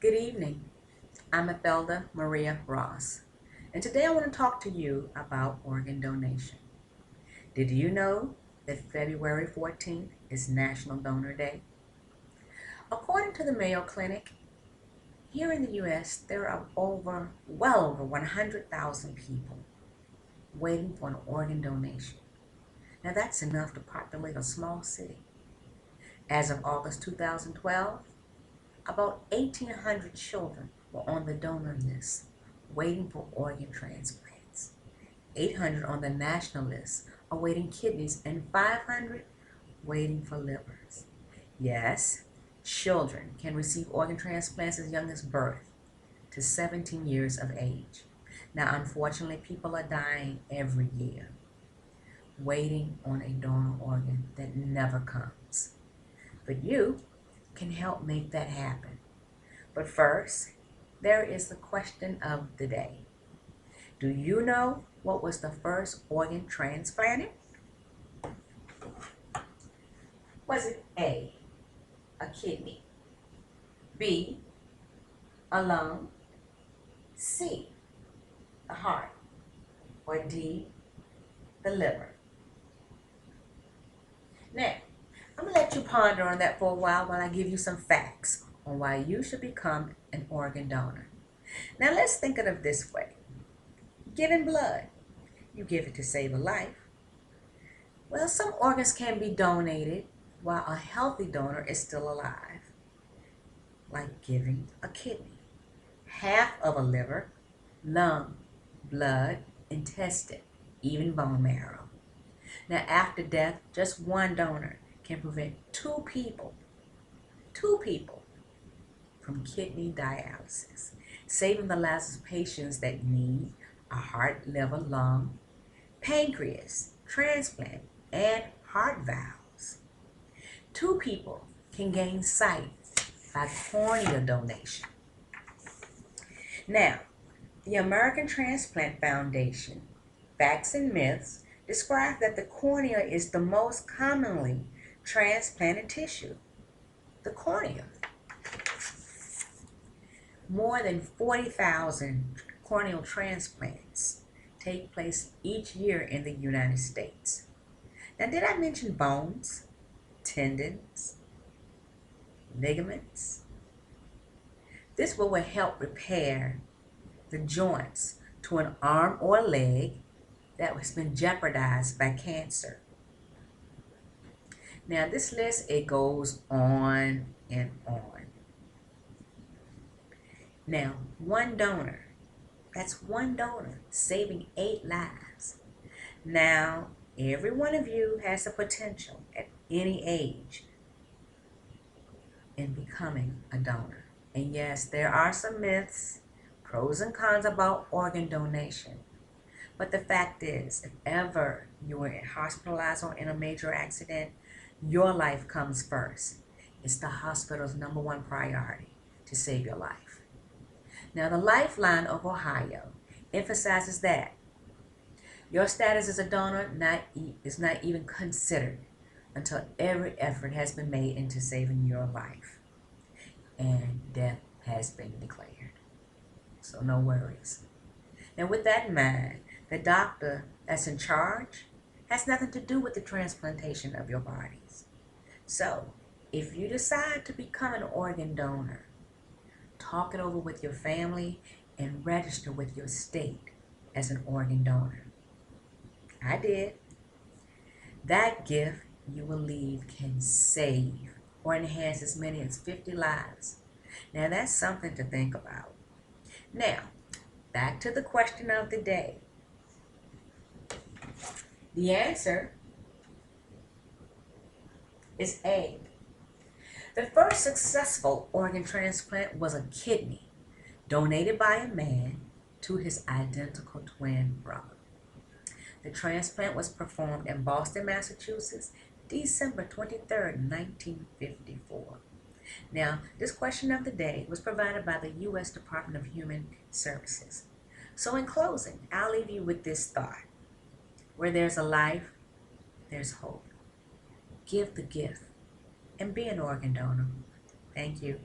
Good evening. I'm Ethelda Maria Ross, and today I want to talk to you about organ donation. Did you know that February 14th is National Donor Day? According to the Mayo Clinic, here in the U.S., there are well over 100,000 people waiting for an organ donation. Now that's enough to populate a small city. As of August 2012, about 1,800 children were on the donor list waiting for organ transplants. 800 on the national list awaiting kidneys and 500 waiting for livers. Yes, children can receive organ transplants as young as birth to 17 years of age. Now, unfortunately, people are dying every year waiting on a donor organ that never comes. But you can help make that happen. But first, there is the question of the day. Do you know what was the first organ transplanted? Was it A, a kidney, B, a lung, C, the heart, or D, the liver? Now, I'm going to let you ponder on that for a while I give you some facts on why you should become an organ donor. Now, let's think of it this way. Giving blood, you give it to save a life. Well, some organs can be donated while a healthy donor is still alive, like giving a kidney, half of a liver, lung, blood, intestine, even bone marrow. Now, after death, just one donor can prevent two people from kidney dialysis, saving the lives of patients that need a heart, liver, lung, pancreas, transplant, and heart valves. Two people can gain sight by cornea donation. Now, the American Transplant Foundation, Facts and Myths, describe that the cornea is the most commonly transplanted tissue. The cornea. More than 40,000 corneal transplants take place each year in the United States. Now, did I mention bones, tendons, ligaments? This will help repair the joints to an arm or leg that has been jeopardized by cancer. Now, this list, it goes on and on. Now, that's one donor saving 8 lives. Now, every one of you has the potential at any age in becoming a donor. And yes, there are some myths, pros and cons about organ donation. But the fact is, if ever you were hospitalized or in a major accident, your life comes first. It's the hospital's #1 priority to save your life. Now, the Lifeline of Ohio emphasizes that your status as a donor is not even considered until every effort has been made into saving your life and death has been declared. So no worries. Now, with that in mind, the doctor that's in charge has nothing to do with the transplantation of your bodies. So, if you decide to become an organ donor, talk it over with your family and register with your state as an organ donor. I did. That gift you will leave can save or enhance as many as 50 lives. Now, that's something to think about. Now, back to the question of the day. The answer is A. The first successful organ transplant was a kidney donated by a man to his identical twin brother. The transplant was performed in Boston, Massachusetts, December 23rd, 1954. Now, this question of the day was provided by the U.S. Department of Human Services. So in closing, I'll leave you with this thought. Where there's a life, there's hope. Give the gift and be an organ donor. Thank you.